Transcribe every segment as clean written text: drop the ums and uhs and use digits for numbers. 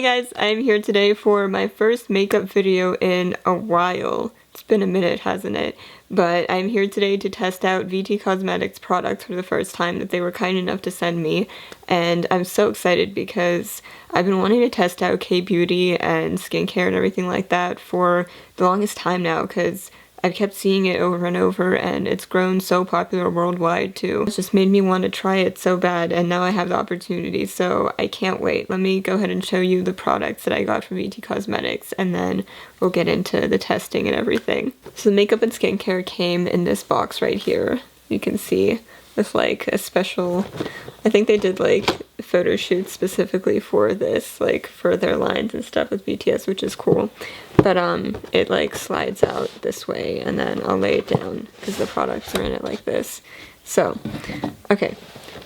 Hey guys, I'm here today for my first makeup video in a while. It's been a minute, hasn't it? But I'm here today to test out VT Cosmetics products for the first time that they were kind enough to send me. And I'm so excited because I've been wanting to test out K-beauty and skincare and everything like that for the longest time now because I've kept seeing it over and over and it's grown so popular worldwide too. It's just made me want to try it so bad and now I have the opportunity, so I can't wait. Let me go ahead and show you the products that I got from VT Cosmetics and then we'll get into the testing and everything. So the makeup and skincare came in this box right here. You can see with like a special, I think they did like photo shoots specifically for this, like for their lines and stuff with BTS, which is cool. But it like slides out this way and then I'll lay it down because the products are in it like this. So, okay.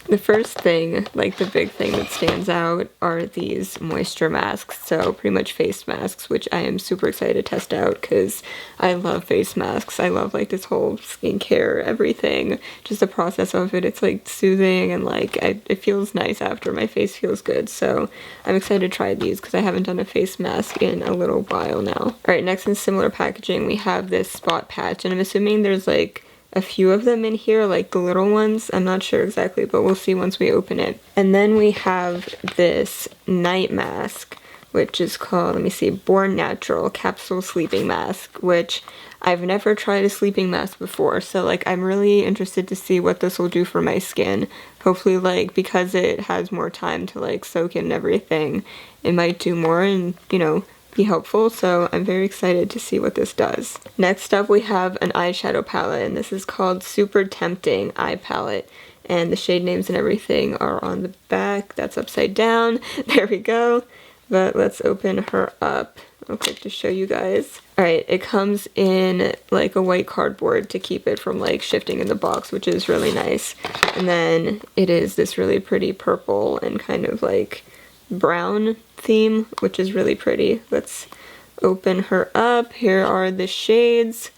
The first thing, like the big thing that stands out, are these moisture masks, so pretty much face masks, which I am super excited to test out because I love face masks. I love like this whole skincare, everything, just the process of it. It's like soothing and like it feels nice after. My face feels good, so I'm excited to try these because I haven't done a face mask in a little while now. Alright, next in similar packaging we have this spot patch, and I'm assuming there's like a few of them in here, like the little ones. I'm not sure exactly, but we'll see once we open it. And then we have this night mask, which is called, let me see, Born Natural Capsule Sleeping Mask, which I've never tried a sleeping mask before, so like I'm really interested to see what this will do for my skin. Hopefully, like, because it has more time to like soak in everything, it might do more and, you know, be helpful, so I'm very excited to see what this does. Next up we have an eyeshadow palette, and this is called Super Tempting Eye Palette, and the shade names and everything are on the back. That's upside down. There we go. But let's open her up real quick to show you guys. Alright, it comes in like a white cardboard to keep it from like shifting in the box, which is really nice. And then it is this really pretty purple and kind of like brown theme, which is really pretty. Let's open her up. Here are the shades.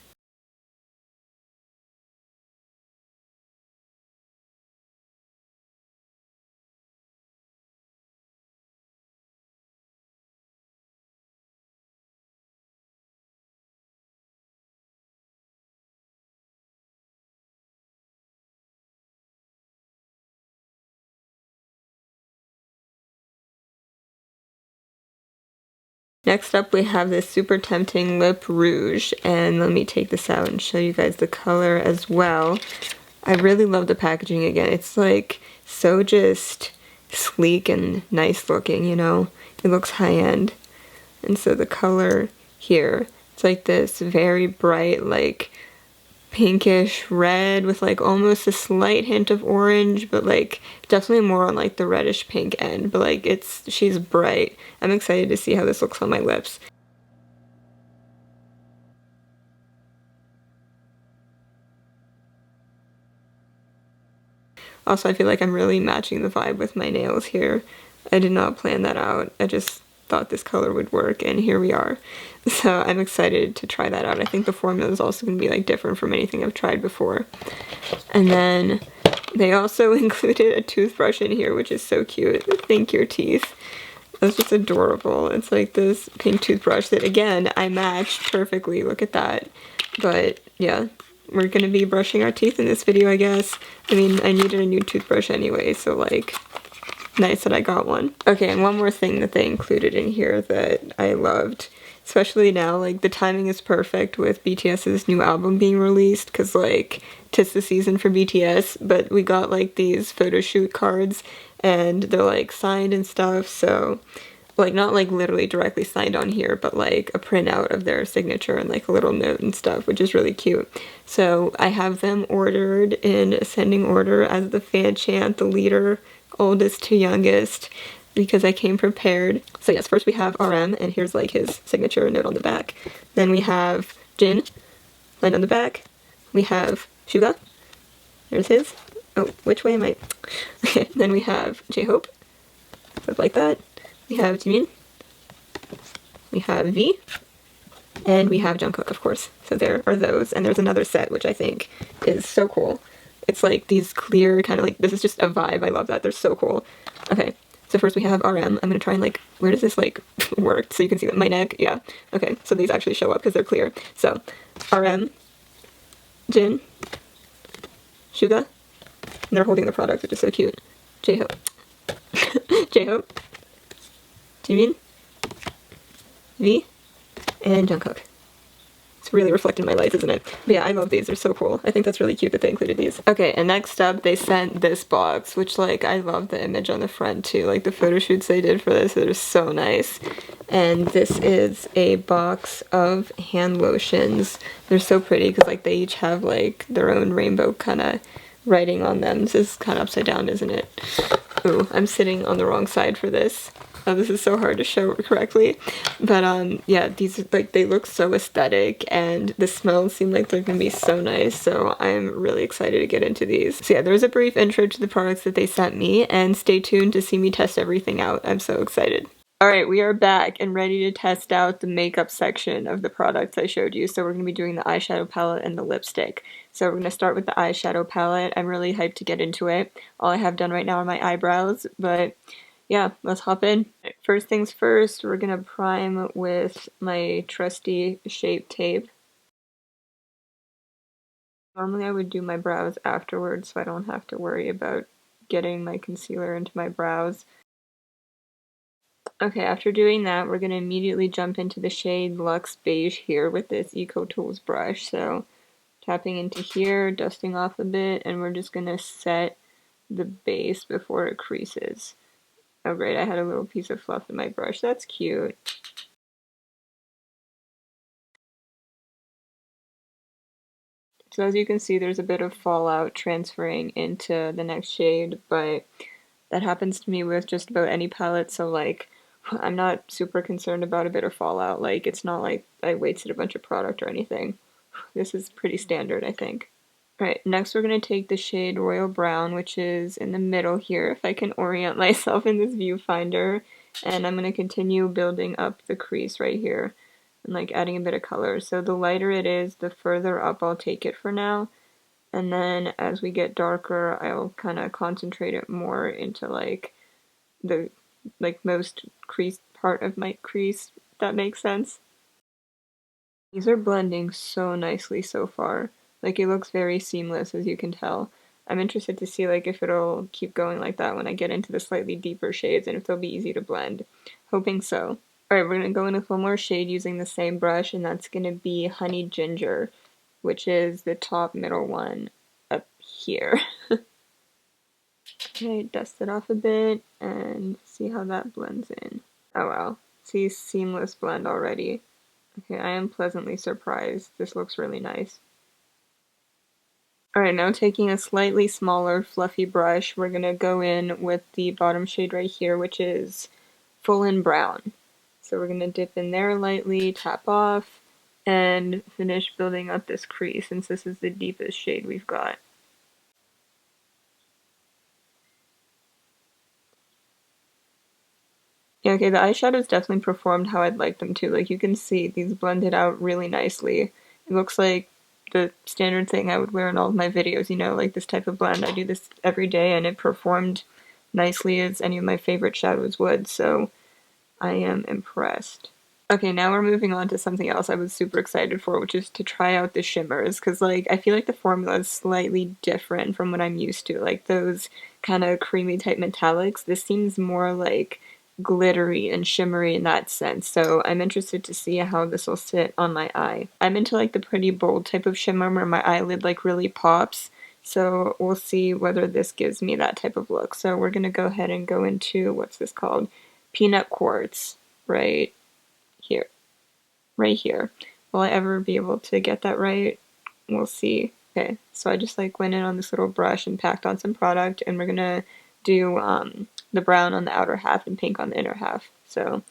Next up we have this Super Tempting Lip Rouge, and let me take this out and show you guys the color as well. I really love the packaging again. It's like so just sleek and nice looking, you know? It looks high-end. And so the color here, it's like this very bright, like pinkish red with like almost a slight hint of orange, but like definitely more on like the reddish pink end, but like she's bright. I'm excited to see how this looks on my lips. Also, I feel like I'm really matching the vibe with my nails here. I did not plan that out. I just thought this color would work, and here we are. So I'm excited to try that out. I think the formula is also going to be like different from anything I've tried before. And then they also included a toothbrush in here, which is so cute. Think your teeth. That's just adorable. It's like this pink toothbrush that, again, I matched perfectly. Look at that. But yeah, we're going to be brushing our teeth in this video, I guess. I mean, I needed a new toothbrush anyway, so like, nice that I got one. Okay, and one more thing that they included in here that I loved, especially now, like the timing is perfect with BTS's new album being released, because like, 'tis the season for BTS, but we got like these photo shoot cards, and they're like signed and stuff, so like not like literally directly signed on here, but like a printout of their signature and like a little note and stuff, which is really cute. So I have them ordered in ascending order as the fan chant, the leader, oldest to youngest, because I came prepared. So yes, first we have RM, and here's like his signature note on the back. Then we have Jin, line on the back. We have Suga, there's his. Oh, which way am I? Okay, then we have J-Hope, stuff like that. We have Jimin, we have V, and we have Jungkook, of course. So there are those, and there's another set, which I think is so cool. It's like these clear, kind of like, this is just a vibe. I love that. They're so cool. Okay, So first we have RM. I'm gonna try and like, where does this like work? So you can see that my neck, yeah. Okay, so these actually show up because they're clear. So RM, Jin, Suga, and they're holding the product, which is so cute. J-Hope, J-Hope, Jimin, V, and Jungkook. It's really reflecting my life, isn't it? But yeah, I love these. They're so cool. I think that's really cute that they included these. Okay, and next up, they sent this box, which, like, I love the image on the front, too. Like, the photo shoots they did for this, they're so nice. And this is a box of hand lotions. They're so pretty, because, like, they each have, like, their own rainbow kind of writing on them. This is kind of upside down, isn't it? Ooh, I'm sitting on the wrong side for this. Oh, this is so hard to show correctly. But yeah, these, like, they look so aesthetic and the smells seem like they're gonna be so nice, so I'm really excited to get into these. So yeah, there's a brief intro to the products that they sent me, and stay tuned to see me test everything out. I'm so excited. Alright, we are back and ready to test out the makeup section of the products I showed you. So we're going to be doing the eyeshadow palette and the lipstick. So we're going to start with the eyeshadow palette. I'm really hyped to get into it. All I have done right now are my eyebrows, but yeah, let's hop in. First things first, we're going to prime with my trusty Shape Tape. Normally I would do my brows afterwards so I don't have to worry about getting my concealer into my brows. Okay, after doing that, we're going to immediately jump into the shade Luxe Beige here with this Eco Tools brush. So tapping into here, dusting off a bit, and we're just going to set the base before it creases. Oh great, I had a little piece of fluff in my brush. That's cute. So as you can see, there's a bit of fallout transferring into the next shade, but that happens to me with just about any palette, so like, I'm not super concerned about a bit of fallout. Like, it's not like I wasted a bunch of product or anything. This is pretty standard, I think. Alright, next we're going to take the shade Royal Brown, which is in the middle here, if I can orient myself in this viewfinder, and I'm going to continue building up the crease right here, and like adding a bit of color. So the lighter it is, the further up I'll take it for now, and then as we get darker, I'll kind of concentrate it more into like the most creased part of my crease, if that makes sense. These are blending so nicely so far. Like, it looks very seamless, as you can tell. I'm interested to see like if it'll keep going like that when I get into the slightly deeper shades and if they'll be easy to blend. Hoping so. Alright, we're gonna go in with one more shade using the same brush, and that's gonna be Honey Ginger, which is the top middle one up here. Okay, dust it off a bit and see how that blends in. Oh wow, see, seamless blend already. Okay, I am pleasantly surprised. This looks really nice. Alright, now taking a slightly smaller fluffy brush, we're gonna go in with the bottom shade right here, which is Full in Brown. So we're gonna dip in there lightly, tap off, and finish building up this crease since this is the deepest shade we've got. Yeah, okay, the eyeshadows definitely performed how I'd like them to. Like, you can see these blended out really nicely. It looks like the standard thing I would wear in all of my videos, you know, like this type of blend. I do this every day and it performed nicely as any of my favorite shadows would, so I am impressed. Okay, now we're moving on to something else I was super excited for, which is to try out the shimmers, because like I feel like the formula is slightly different from what I'm used to. Like those kind of creamy type metallics, this seems more like glittery and shimmery in that sense, so I'm interested to see how this will sit on my eye. I'm into like the pretty bold type of shimmer where my eyelid like really pops, so we'll see whether this gives me that type of look. So we're gonna go ahead and go into, what's this called? Peanut Quartz, right here. Right here. Will I ever be able to get that right? We'll see. Okay, so I just like went in on this little brush and packed on some product, and we're gonna do the brown on the outer half and pink on the inner half. So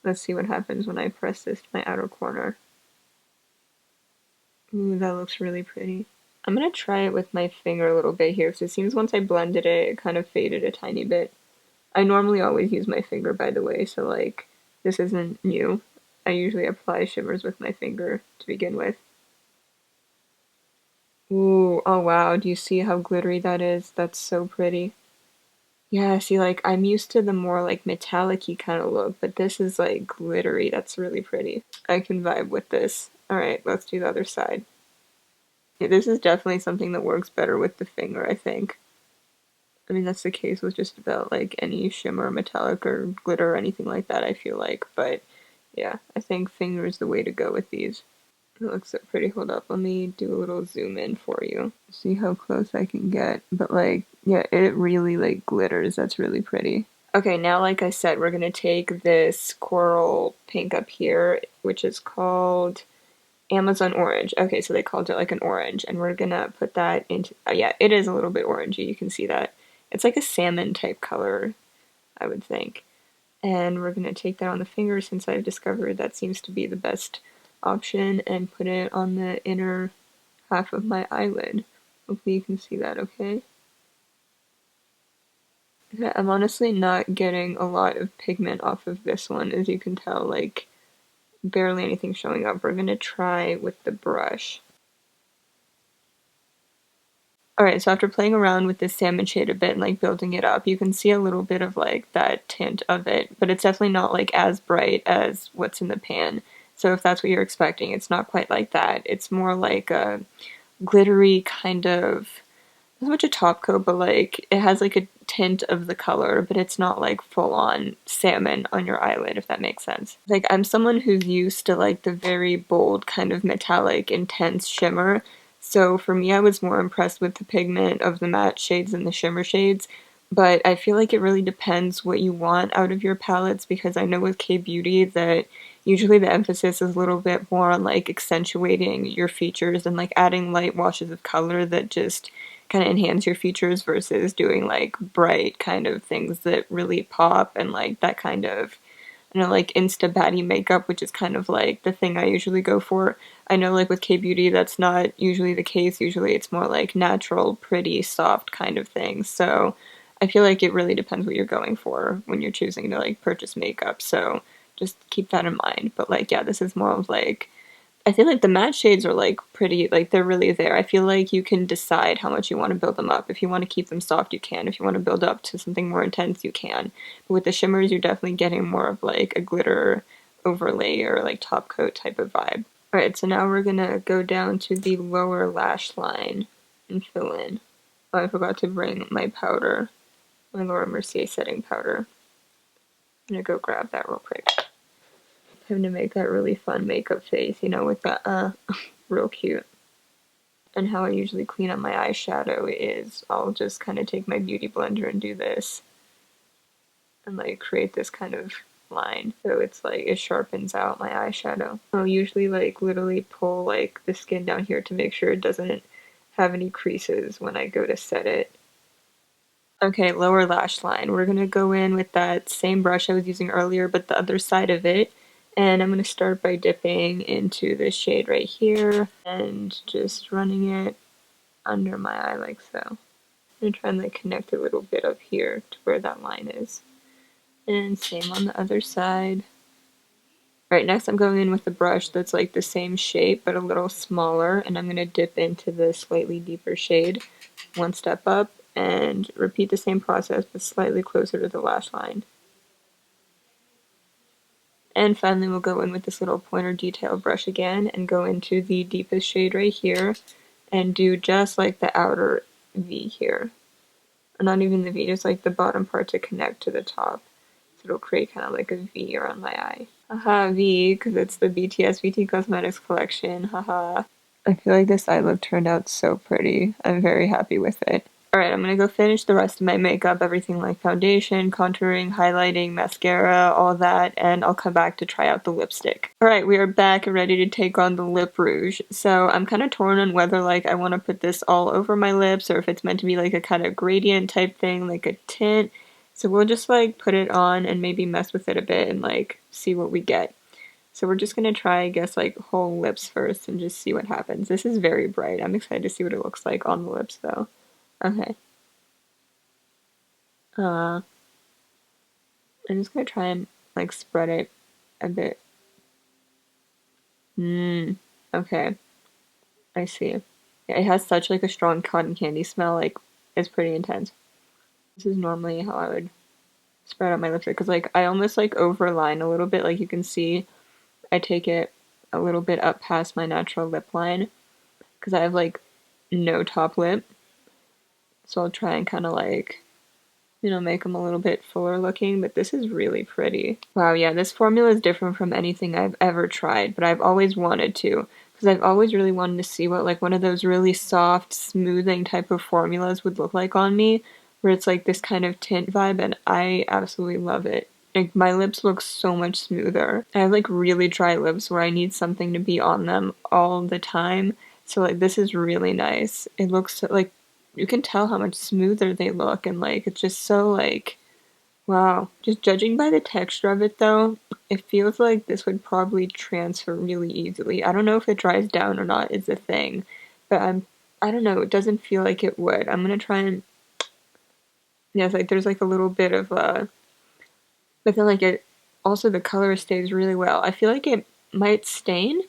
let's see what happens when I press this to my outer corner. Ooh, that looks really pretty. I'm gonna try it with my finger a little bit here, because it seems once I blended it, it kind of faded a tiny bit. I normally always use my finger, by the way, so like, this isn't new. I usually apply shimmers with my finger to begin with. Ooh, oh wow, do you see how glittery that is? That's so pretty. Yeah, see, like, I'm used to the more, like, metallic-y kind of look, but this is, like, glittery. That's really pretty. I can vibe with this. Alright, let's do the other side. Yeah, this is definitely something that works better with the finger, I think. I mean, that's the case with just about, like, any shimmer, metallic, or glitter or anything like that, I feel like. But, yeah, I think finger is the way to go with these. It looks so pretty. Hold up, let me do a little zoom in for you. See how close I can get. But like, yeah, it really like glitters. That's really pretty. Okay, now like I said, we're gonna take this coral pink up here, which is called Amazon Orange. Okay, so they called it like an orange, and we're gonna put that into, yeah, it is a little bit orangey, you can see that. It's like a salmon type color, I would think. And we're gonna take that on the finger since I've discovered that seems to be the best option and put it on the inner half of my eyelid. Hopefully you can see that okay. Yeah, I'm honestly not getting a lot of pigment off of this one, as you can tell, like barely anything showing up. We're gonna try with the brush. Alright, so after playing around with this salmon shade a bit and like building it up, you can see a little bit of like that tint of it, but it's definitely not like as bright as what's in the pan. So if that's what you're expecting, it's not quite like that. It's more like a glittery kind of, not so much a top coat, but like it has like a tint of the color, but it's not like full on salmon on your eyelid, if that makes sense. Like I'm someone who's used to like the very bold kind of metallic intense shimmer. So for me, I was more impressed with the pigment of the matte shades and the shimmer shades. But I feel like it really depends what you want out of your palettes, because I know with K-Beauty that usually the emphasis is a little bit more on like accentuating your features and like adding light washes of color that just kind of enhance your features versus doing like bright kind of things that really pop and like that kind of, you know, like insta baddie makeup, which is kind of like the thing I usually go for. I know like with K Beauty that's not usually the case. Usually it's more like natural, pretty, soft kind of thing. So I feel like it really depends what you're going for when you're choosing to like purchase makeup. So just keep that in mind. But like yeah, this is more of like, I feel like the matte shades are like pretty, like they're really there. I feel like you can decide how much you want to build them up. If you want to keep them soft, you can. If you want to build up to something more intense, you can. But with the shimmers, you're definitely getting more of like a glitter overlay or like top coat type of vibe. Alright, so now we're gonna go down to the lower lash line and fill in. Oh, I forgot to bring my powder, my Laura Mercier setting powder. I'm gonna go grab that real quick. Having to make that really fun makeup face, you know, with that, real cute. And how I usually clean up my eyeshadow is I'll just kind of take my beauty blender and do this and like create this kind of line. So it's like it sharpens out my eyeshadow. I'll usually like literally pull like the skin down here to make sure it doesn't have any creases when I go to set it. Okay, lower lash line. We're gonna go in with that same brush I was using earlier, but the other side of it. And I'm gonna start by dipping into this shade right here and just running it under my eye like so. I'm gonna try and like connect a little bit up here to where that line is. And same on the other side. Right, next I'm going in with a brush that's like the same shape but a little smaller, and I'm gonna dip into the slightly deeper shade, one step up, and repeat the same process but slightly closer to the lash line. And finally we'll go in with this little pointer detail brush again and go into the deepest shade right here and do just like the outer V here. Or not even the V, just like the bottom part to connect to the top. So it'll create kind of like a V around my eye. Haha, V, because it's the BTS VT Cosmetics collection, haha. I feel like this eye look turned out so pretty. I'm very happy with it. Alright, I'm gonna go finish the rest of my makeup, everything like foundation, contouring, highlighting, mascara, all that, and I'll come back to try out the lipstick. Alright, we are back and ready to take on the lip rouge. So I'm kind of torn on whether like I want to put this all over my lips or if it's meant to be like a kind of gradient type thing, like a tint. So we'll just like put it on and maybe mess with it a bit and like see what we get. So we're just gonna try, I guess, like whole lips first and just see what happens. This is very bright. I'm excited to see what it looks like on the lips though. Okay. I'm just gonna try and like spread it a bit. Okay. I see. Yeah, it has such like a strong cotton candy smell, like it's pretty intense. This is normally how I would spread out my lipstick, because like I almost like overline a little bit. Like you can see I take it a little bit up past my natural lip line because I have like no top lip. So I'll try and kind of like, you know, make them a little bit fuller looking, but this is really pretty. Wow, yeah, this formula is different from anything I've ever tried, but I've always wanted to, because I've always really wanted to see what like one of those really soft, smoothing type of formulas would look like on me, where it's like this kind of tint vibe, and I absolutely love it. Like my lips look so much smoother. I have like really dry lips where I need something to be on them all the time. So like this is really nice. It looks so, like you can tell how much smoother they look, and like it's just so like wow. Just judging by the texture of it though, it feels like this would probably transfer really easily. I don't know if it dries down or not is the thing, but I don't know, it doesn't feel like it would. I'm gonna try and yeah, it's like there's like a little bit of but then like it also the color stays really well. I feel like it might stain.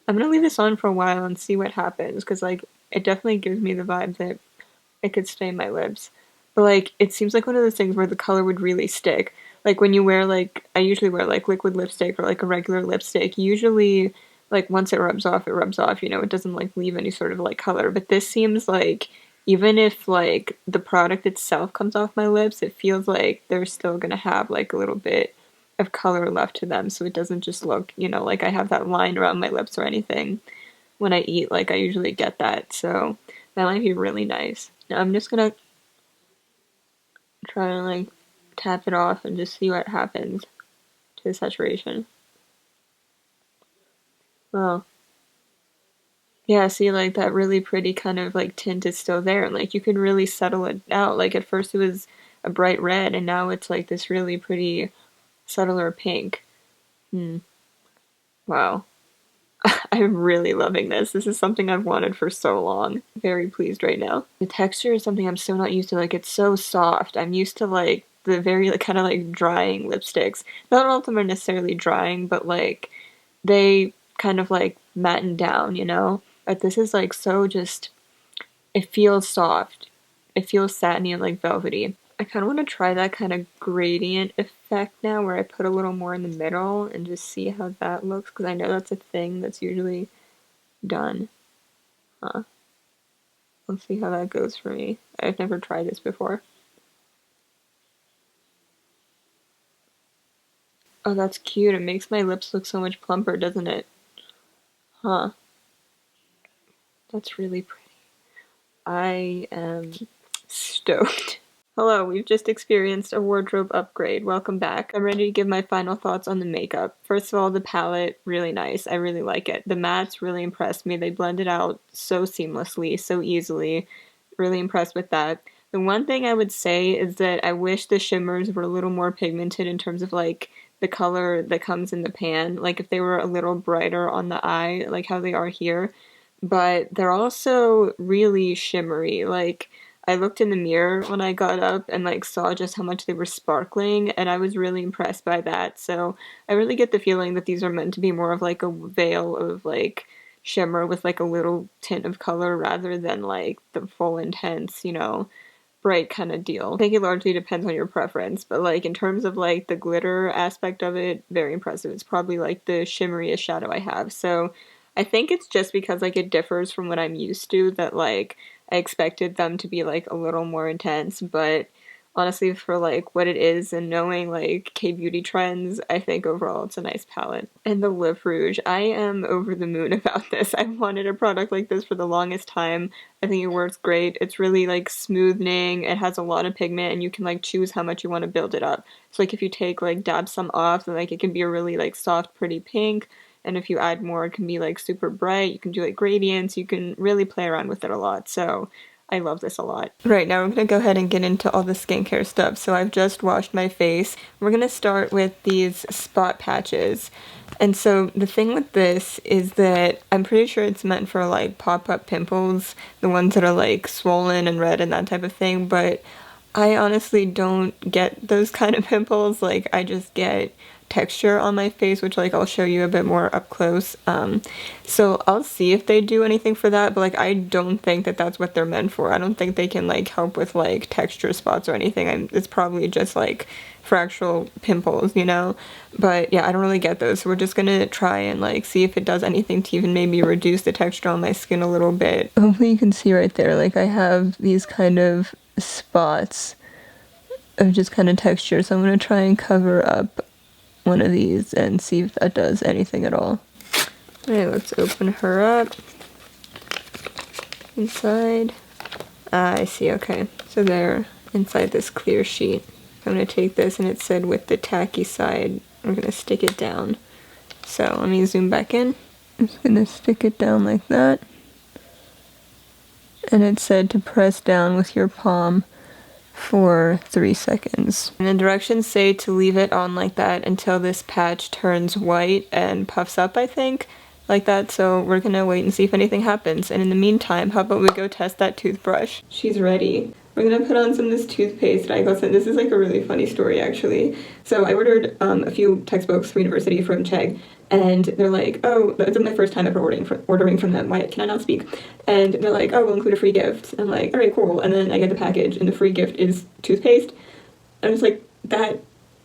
I'm gonna leave this on for a while and see what happens, because like it definitely gives me the vibe that it could stain my lips. But like it seems like one of those things where the color would really stick. Like when you wear like I usually wear like liquid lipstick or like a regular lipstick, usually like once it rubs off, you know, it doesn't like leave any sort of like color. But this seems like even if like the product itself comes off my lips, it feels like they're still gonna have like a little bit of color left to them, so it doesn't just look, you know, like I have that line around my lips or anything when I eat, like I usually get that, so that might be really nice. Now I'm just gonna try to like tap it off and just see what happens to the saturation. Well, yeah, see like that really pretty kind of like tint is still there, and like you can really settle it out. Like at first it was a bright red and now it's like this really pretty subtler pink. Hmm. Wow. I'm really loving this. This is something I've wanted for so long. Very pleased right now. The texture is something I'm so not used to. Like, it's so soft. I'm used to, like, the very, like, kind of, like, drying lipsticks. Not all of them are necessarily drying, but, like, they kind of, like, matten down, you know? But this is, like, so just... It feels soft. It feels satiny and, like, velvety. I kind of want to try that kind of gradient effect now where I put a little more in the middle and just see how that looks, because I know that's a thing that's usually done. Let's see how that goes for me. I've never tried this before. Oh, that's cute. It makes my lips look so much plumper, doesn't it? Huh. That's really pretty. I am stoked. Hello, we've just experienced a wardrobe upgrade. Welcome back. I'm ready to give my final thoughts on the makeup. First of all, the palette, really nice. I really like it. The mattes really impressed me. They blended out so seamlessly, so easily. Really impressed with that. The one thing I would say is that I wish the shimmers were a little more pigmented in terms of like the color that comes in the pan. Like if they were a little brighter on the eye, like how they are here. But they're also really shimmery. Like I looked in the mirror when I got up and like saw just how much they were sparkling, and I was really impressed by that. So I really get the feeling that these are meant to be more of like a veil of like shimmer with like a little tint of color rather than like the full intense, you know, bright kind of deal. I think it largely depends on your preference, but like in terms of like the glitter aspect of it, very impressive. It's probably like the shimmeriest shadow I have. So I think it's just because like it differs from what I'm used to that like I expected them to be like a little more intense, but honestly for like what it is and knowing like K-beauty trends, I think overall it's a nice palette. And the lip rouge, I am over the moon about this. I've wanted a product like this for the longest time. I think it works great. It's really like smoothing, it has a lot of pigment, and you can like choose how much you want to build it up. So like if you take like dab some off, then like it can be a really like soft pretty pink, and if you add more it can be like super bright. You can do like gradients, you can really play around with it a lot. So I love this a lot. Right, now we're gonna go ahead and get into all the skincare stuff. So I've just washed my face. We're gonna start with these spot patches. And so the thing with this is that I'm pretty sure it's meant for like pop-up pimples, the ones that are like swollen and red and that type of thing, but I honestly don't get those kind of pimples. Like I just get texture on my face, which like I'll show you a bit more up close. So I'll see if they do anything for that, but like I don't think that that's what they're meant for. I don't think they can like help with like texture spots or anything. It's probably just like fractional pimples, you know? But yeah, I don't really get those, so we're just gonna try and like see if it does anything to even maybe reduce the texture on my skin a little bit. Hopefully you can see right there, like I have these kind of spots of just kind of texture, so I'm gonna try and cover up one of these and see if that does anything at all. Alright, let's open her up. Inside. Ah, I see, okay. So they're inside this clear sheet. I'm gonna take this, and it said with the tacky side, I'm gonna stick it down. So let me zoom back in. I'm just gonna stick it down like that. And it said to press down with your palm for 3 seconds. And the directions say to leave it on like that until this patch turns white and puffs up, I think, like that. So we're gonna wait and see if anything happens. And in the meantime, how about we go test that toothbrush? She's ready. We're gonna put on some of this toothpaste that I got sent. This is like a really funny story, actually. So I ordered a few textbooks for university from Chegg, and they're like, oh, it's my first time ever ordering from them. Why can I not speak? And they're like, oh, we'll include a free gift. I'm like, all right, cool. And then I get the package, and the free gift is toothpaste. I was like, that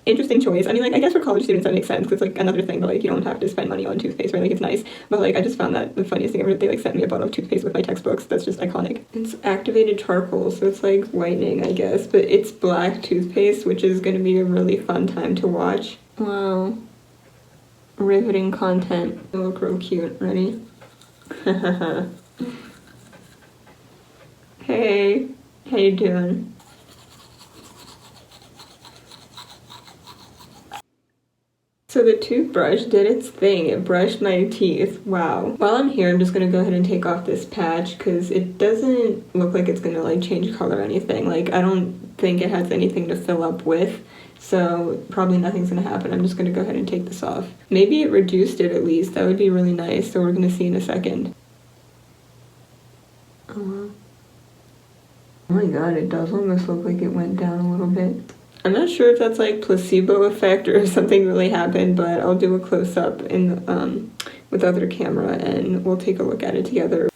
interesting choice. I mean, like, I guess for college students that makes sense, because it's like another thing that like you don't have to spend money on toothpaste, right? Like, it's nice. But like, I just found that the funniest thing ever. They like sent me a bottle of toothpaste with my textbooks. That's just iconic. It's activated charcoal, so it's like whitening, I guess, but it's black toothpaste, which is going to be a really fun time to watch. Wow. Riveting content. They look real cute. Ready? Hey, how you doing? So the toothbrush did its thing. It brushed my teeth. Wow. While I'm here, I'm just gonna go ahead and take off this patch because it doesn't look like it's gonna like change color or anything. Like, I don't think it has anything to fill up with, so probably nothing's gonna happen. I'm just gonna go ahead and take this off. Maybe it reduced it at least. That would be really nice. So we're gonna see in a second. Oh my god, it does almost look like it went down a little bit. I'm not sure if that's like placebo effect or if something really happened, but I'll do a close-up in with other camera and we'll take a look at it together.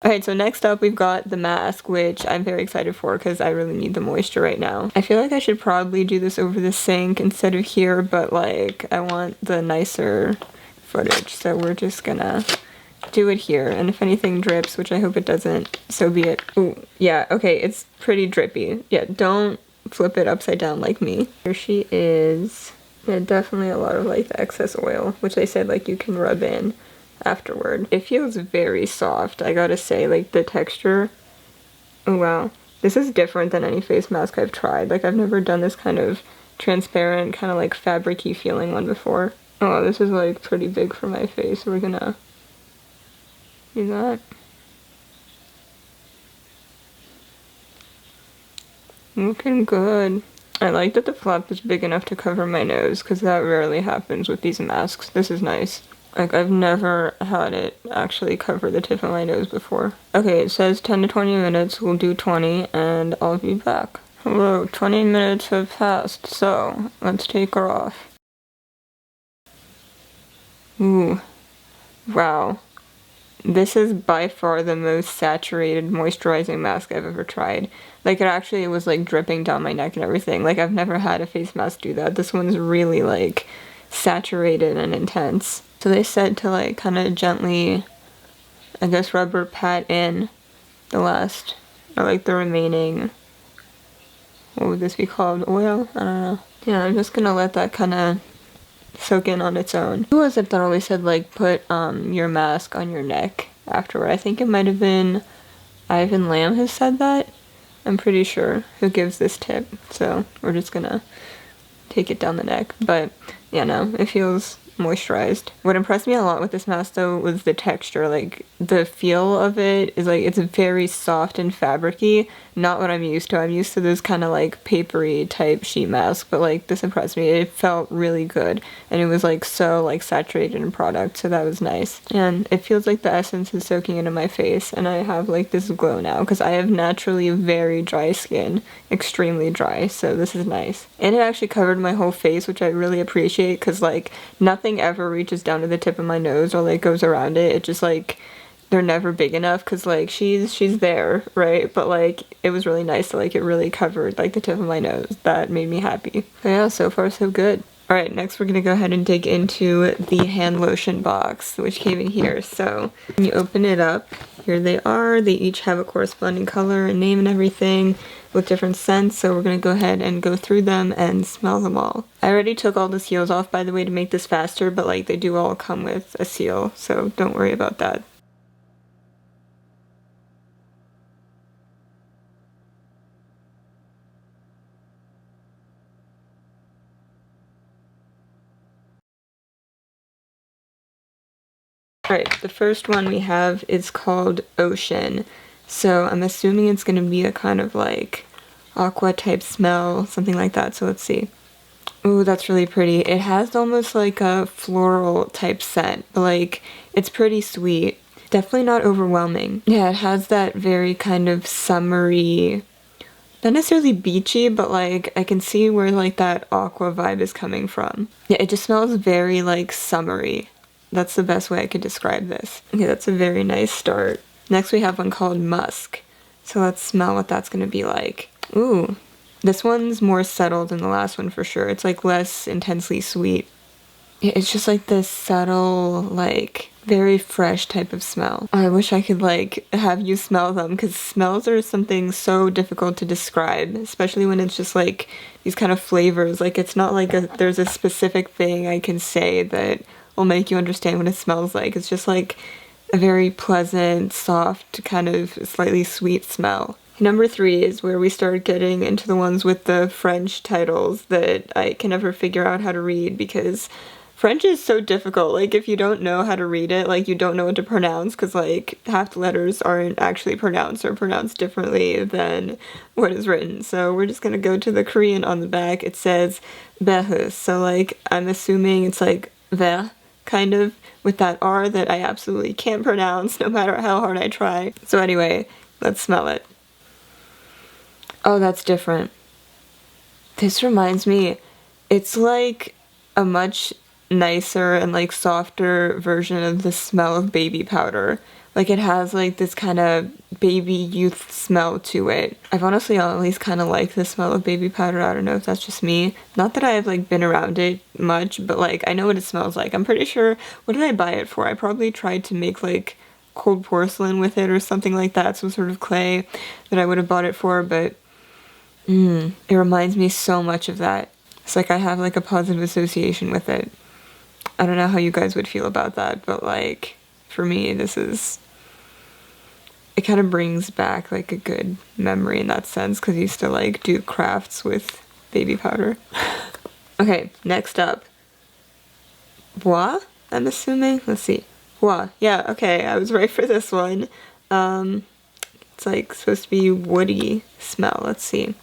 Alright, so next up we've got the mask, which I'm very excited for because I really need the moisture right now. I feel like I should probably do this over the sink instead of here, but like I want the nicer footage, so we're just gonna do it here, and if anything drips, which I hope it doesn't, so be it. Ooh, yeah, okay, it's pretty drippy. Yeah, don't flip it upside down like me. Here she is. Yeah, definitely a lot of like the excess oil, which they said like you can rub in afterward. It feels very soft, I gotta say, like the texture. Oh wow, this is different than any face mask I've tried. Like I've never done this kind of transparent, kind of like fabric-y feeling one before. Oh, this is like pretty big for my face. We're gonna do that. Looking good. I like that the flap is big enough to cover my nose because that rarely happens with these masks. This is nice. Like, I've never had it actually cover the tip of my nose before. Okay, it says 10 to 20 minutes. We'll do 20 and I'll be back. Hello, 20 minutes have passed, so let's take her off. Ooh, wow. This is by far the most saturated moisturizing mask I've ever tried. Like, it actually was like dripping down my neck and everything. Like, I've never had a face mask do that. This one's really like saturated and intense. So they said to like kind of gently, I guess, rubber pat in the last, or like the remaining, what would this be called? Oil? I don't know. Yeah, I'm just gonna let that kind of soak in on its own. Who was it that always said like put your mask on your neck afterward? I think it might have been Ivan Lam who said that. I'm pretty sure, who gives this tip. So we're just gonna take it down the neck. But yeah, no, it feels moisturized. What impressed me a lot with this mask though was the texture. Like the feel of it is like it's very soft and fabricy, not what I'm used to. I'm used to those kind of like papery type sheet masks, but like this impressed me. It felt really good and it was like so like saturated in product, so that was nice. And it feels like the essence is soaking into my face and I have like this glow now because I have naturally very dry skin, extremely dry, so this is nice. And it actually covered my whole face, which I really appreciate because like nothing ever reaches down to the tip of my nose or like goes around it. It just like they're never big enough because like she's there, right? But like it was really nice to like it really covered like the tip of my nose. That made me happy. But yeah, so far so good. Alright, next we're gonna go ahead and dig into the hand lotion box, which came in here. So when you open it up, here they are. They each have a corresponding color and name and everything with different scents, so we're gonna go ahead and go through them and smell them all. I already took all the seals off, by the way, to make this faster, but like they do all come with a seal, so don't worry about that. Alright, the first one we have is called Ocean. So I'm assuming it's gonna be a kind of like aqua type smell, something like that, so let's see. Ooh, that's really pretty. It has almost like a floral type scent, but like it's pretty sweet. Definitely not overwhelming. Yeah, it has that very kind of summery, not necessarily beachy, but like I can see where like that aqua vibe is coming from. Yeah, it just smells very like summery. That's the best way I could describe this. Okay, that's a very nice start. Next we have one called Musk. So let's smell what that's gonna be like. Ooh, this one's more subtle than the last one for sure. It's like less intensely sweet. It's just like this subtle, like very fresh type of smell. I wish I could like have you smell them because smells are something so difficult to describe, especially when it's just like these kind of flavors. Like it's not like there's a specific thing I can say that will make you understand what it smells like. It's just like a very pleasant, soft, kind of slightly sweet smell. Number 3 is where we start getting into the ones with the French titles that I can never figure out how to read because French is so difficult. Like if you don't know how to read it, like you don't know what to pronounce because like half the letters aren't actually pronounced or pronounced differently than what is written. So we're just gonna go to the Korean on the back. It says behus. So like I'm assuming it's like ver kind of with that R that I absolutely can't pronounce no matter how hard I try. So anyway, let's smell it. Oh, that's different. This reminds me, it's like a much nicer and like softer version of the smell of baby powder. Like it has like this kind of baby youth smell to it. I've honestly always kind of liked the smell of baby powder. I don't know if that's just me. Not that I've like been around it much, but like I know what it smells like. I'm pretty sure, what did I buy it for? I probably tried to make like cold porcelain with it or something like that, some sort of clay that I would have bought it for, but it reminds me so much of that. It's like I have like a positive association with it. I don't know how you guys would feel about that, but like for me it kind of brings back like a good memory in that sense because I used to like do crafts with baby powder. Okay, next up. Bois, I'm assuming? Let's see. Bois. Yeah, okay, I was right for this one. It's like supposed to be woody smell. Let's see.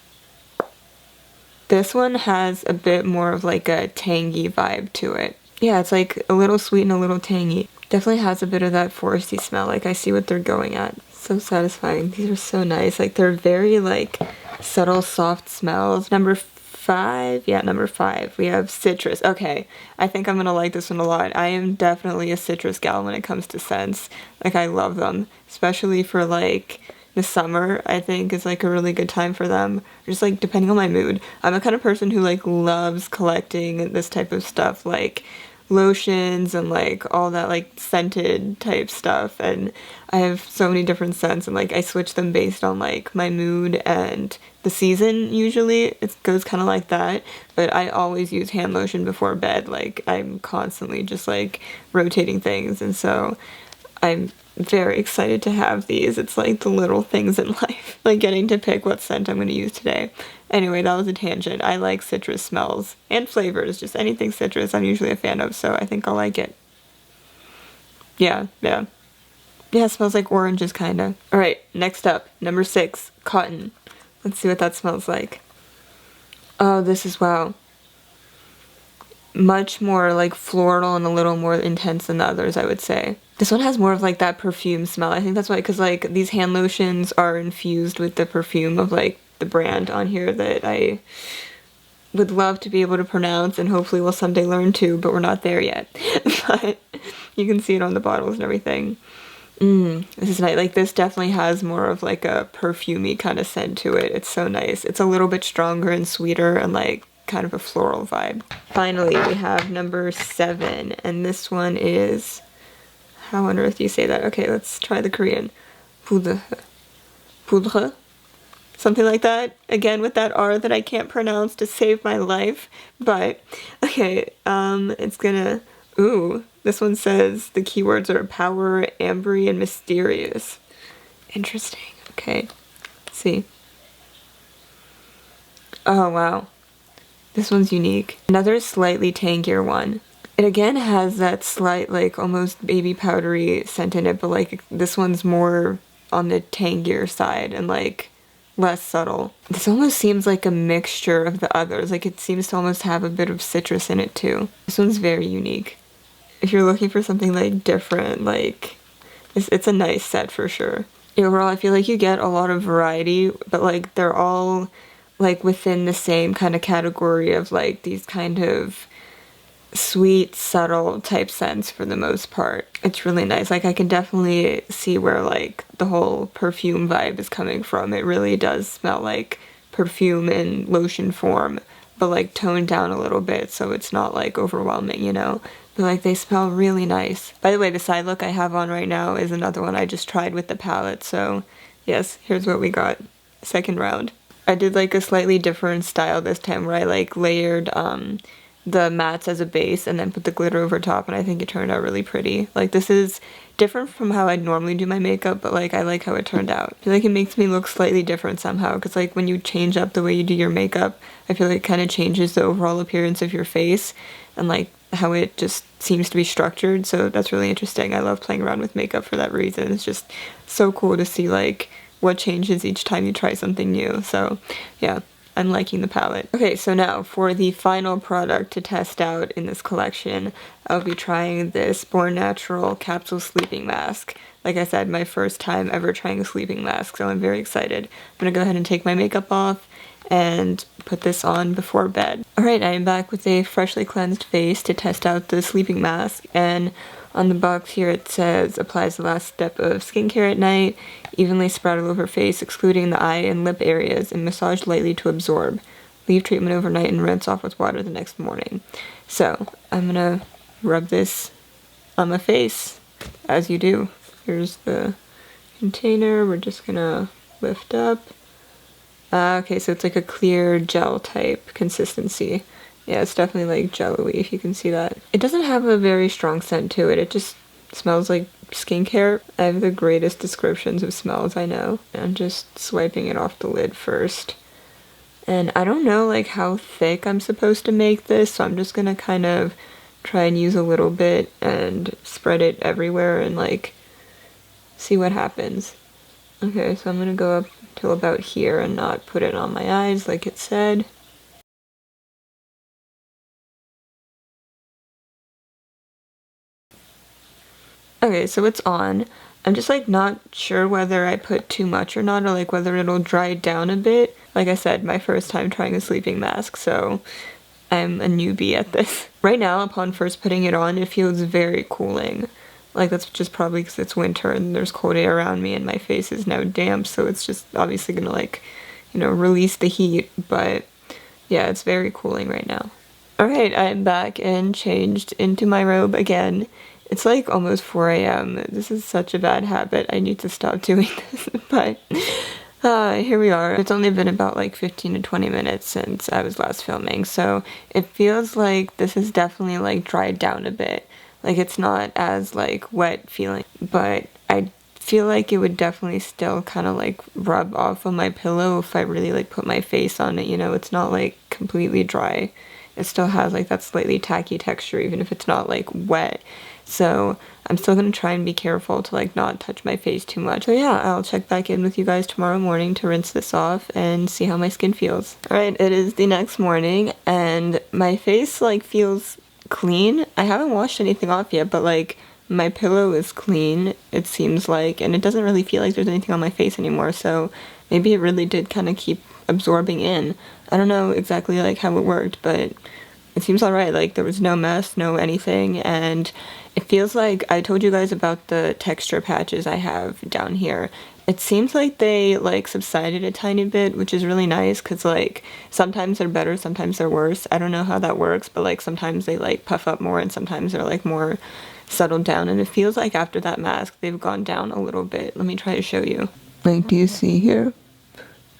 This one has a bit more of like a tangy vibe to it. Yeah, it's like a little sweet and a little tangy. Definitely has a bit of that foresty smell. Like I see what they're going at. So satisfying. These are so nice. Like they're very like subtle, soft smells. Number 5. Yeah, number 5. We have citrus. Okay, I think I'm gonna like this one a lot. I am definitely a citrus gal when it comes to scents. Like I love them, especially for like the summer. I think is like a really good time for them. Just like depending on my mood. I'm a kind of person who like loves collecting this type of stuff, like lotions and like all that like scented type stuff, and I have so many different scents and like I switch them based on like my mood and the season. Usually it goes kind of like that, but I always use hand lotion before bed. Like I'm constantly just like rotating things, and so I'm very excited to have these. It's like the little things in life, like getting to pick what scent I'm going to use today. Anyway, that was a tangent. I like citrus smells and flavors, just anything citrus I'm usually a fan of, so I think I'll like it. Yeah, yeah. Yeah, it smells like oranges, kinda. Alright, next up, number 6, cotton. Let's see what that smells like. Oh, this is, wow. Much more like floral and a little more intense than the others, I would say. This one has more of like that perfume smell. I think that's why, because like these hand lotions are infused with the perfume of like the brand on here that I would love to be able to pronounce and hopefully will someday learn to, but we're not there yet. But you can see it on the bottles and everything. This is nice. Like, this definitely has more of like a perfumey kind of scent to it. It's so nice. It's a little bit stronger and sweeter and like kind of a floral vibe. Finally, we have number 7, and this one is, how on earth do you say that? Okay, let's try the Korean. Poudre. Poudre? Something like that. Again, with that R that I can't pronounce to save my life. But, okay, it's gonna, ooh, this one says the keywords are power, ambery, and mysterious. Interesting. Okay, let's see. Oh, wow. This one's unique. Another slightly tangier one. It again has that slight, like, almost baby powdery scent in it, but, like, this one's more on the tangier side and, like, less subtle. This almost seems like a mixture of the others. Like, it seems to almost have a bit of citrus in it, too. This one's very unique. If you're looking for something, like, different, like, it's a nice set for sure. Overall, I feel like you get a lot of variety, but, like, they're all like within the same kind of category of like these kind of sweet, subtle type scents for the most part. It's really nice. Like, I can definitely see where like the whole perfume vibe is coming from. It really does smell like perfume in lotion form, but like toned down a little bit so it's not like overwhelming, you know? But like they smell really nice. By the way, the side look I have on right now is another one I just tried with the palette, so yes, here's what we got. Second round. I did like a slightly different style this time where I like layered the mattes as a base and then put the glitter over top, and I think it turned out really pretty. Like, this is different from how I'd normally do my makeup, but like I like how it turned out. I feel like it makes me look slightly different somehow, because like when you change up the way you do your makeup, I feel like it kind of changes the overall appearance of your face and like how it just seems to be structured, so that's really interesting. I love playing around with makeup for that reason. It's just so cool to see like what changes each time you try something new. So yeah, I'm liking the palette. Okay, so now for the final product to test out in this collection, I'll be trying this Born Natural Capsule Sleeping Mask. Like I said, my first time ever trying a sleeping mask, so I'm very excited. I'm gonna go ahead and take my makeup off and put this on before bed. Alright, I am back with a freshly cleansed face to test out the sleeping mask, and on the box here it says, applies the last step of skincare at night, evenly spread all over face, excluding the eye and lip areas, and massage lightly to absorb. Leave treatment overnight and rinse off with water the next morning. So, I'm gonna rub this on my face, as you do. Here's the container, we're just gonna lift up. Okay, so it's like a clear gel type consistency. Yeah, it's definitely like jello-y, if you can see that. It doesn't have a very strong scent to it. It just smells like skincare. I have the greatest descriptions of smells, I know. I'm just swiping it off the lid first. And I don't know like how thick I'm supposed to make this, so I'm just gonna kind of try and use a little bit and spread it everywhere and like see what happens. Okay, so I'm gonna go up till about here and not put it on my eyes like it said. Okay, so it's on. I'm just like not sure whether I put too much or not, or like whether it'll dry down a bit. Like I said, my first time trying a sleeping mask, so I'm a newbie at this. Right now, upon first putting it on, it feels very cooling. Like, that's just probably because it's winter and there's cold air around me and my face is now damp, so it's just obviously gonna like, you know, release the heat, but yeah, it's very cooling right now. Alright, I'm back and changed into my robe again. It's like almost 4 a.m. This is such a bad habit. I need to stop doing this, but here we are. It's only been about like 15 to 20 minutes since I was last filming, so it feels like this is definitely like dried down a bit. Like it's not as like wet feeling, but I feel like it would definitely still kind of like rub off on my pillow if I really like put my face on it, you know. It's not like completely dry. It still has like that slightly tacky texture even if it's not like wet. So I'm still gonna try and be careful to like not touch my face too much. So yeah, I'll check back in with you guys tomorrow morning to rinse this off and see how my skin feels. Alright, it is the next morning and my face like feels clean. I haven't washed anything off yet, but like my pillow is clean, it seems like, and it doesn't really feel like there's anything on my face anymore, so maybe it really did kind of keep absorbing in. I don't know exactly like how it worked, but it seems alright. Like there was no mess, no anything, and it feels like I told you guys about the texture patches I have down here. It seems like they like subsided a tiny bit, which is really nice because like sometimes they're better, sometimes they're worse. I don't know how that works, but like sometimes they like puff up more and sometimes they're like more settled down, and it feels like after that mask they've gone down a little bit. Let me try to show you. Like, do you see here?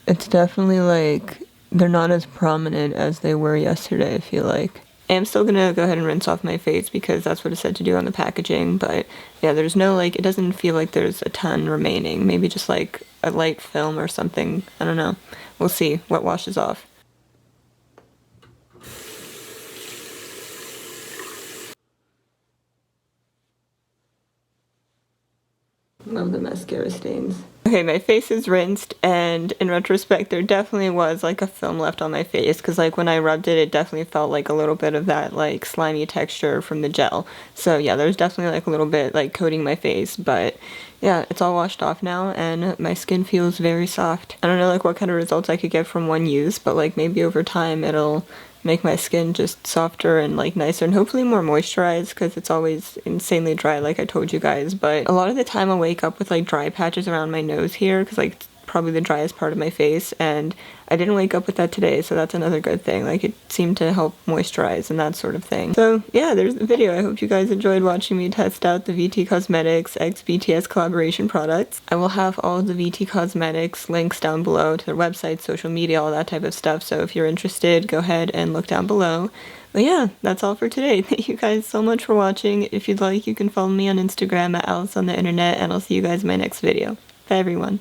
It's definitely like they're not as prominent as they were yesterday, I feel like. I'm still gonna go ahead and rinse off my face because that's what it said to do on the packaging, but yeah, there's no like, it doesn't feel like there's a ton remaining. Maybe just like a light film or something. I don't know. We'll see what washes off. Love the mascara stains. Okay, my face is rinsed, and in retrospect, there definitely was like a film left on my face, because like when I rubbed it, it definitely felt like a little bit of that like slimy texture from the gel. So yeah, there's definitely like a little bit like coating my face, but yeah, it's all washed off now, and my skin feels very soft. I don't know like what kind of results I could get from one use, but like maybe over time it'll make my skin just softer and like nicer and hopefully more moisturized because it's always insanely dry like I told you guys. But a lot of the time I'll wake up with like dry patches around my nose here because like it's probably the driest part of my face, and I didn't wake up with that today, so that's another good thing. Like it seemed to help moisturize and that sort of thing. So yeah, there's the video. I hope you guys enjoyed watching me test out the VT Cosmetics x BTS collaboration products. I will have all of the VT Cosmetics links down below to their website, social media, all that type of stuff, so if you're interested, go ahead and look down below. But yeah, that's all for today. Thank you guys so much for watching. If you'd like, you can follow me on Instagram at Alice on the Internet, and I'll see you guys in my next video. Bye everyone.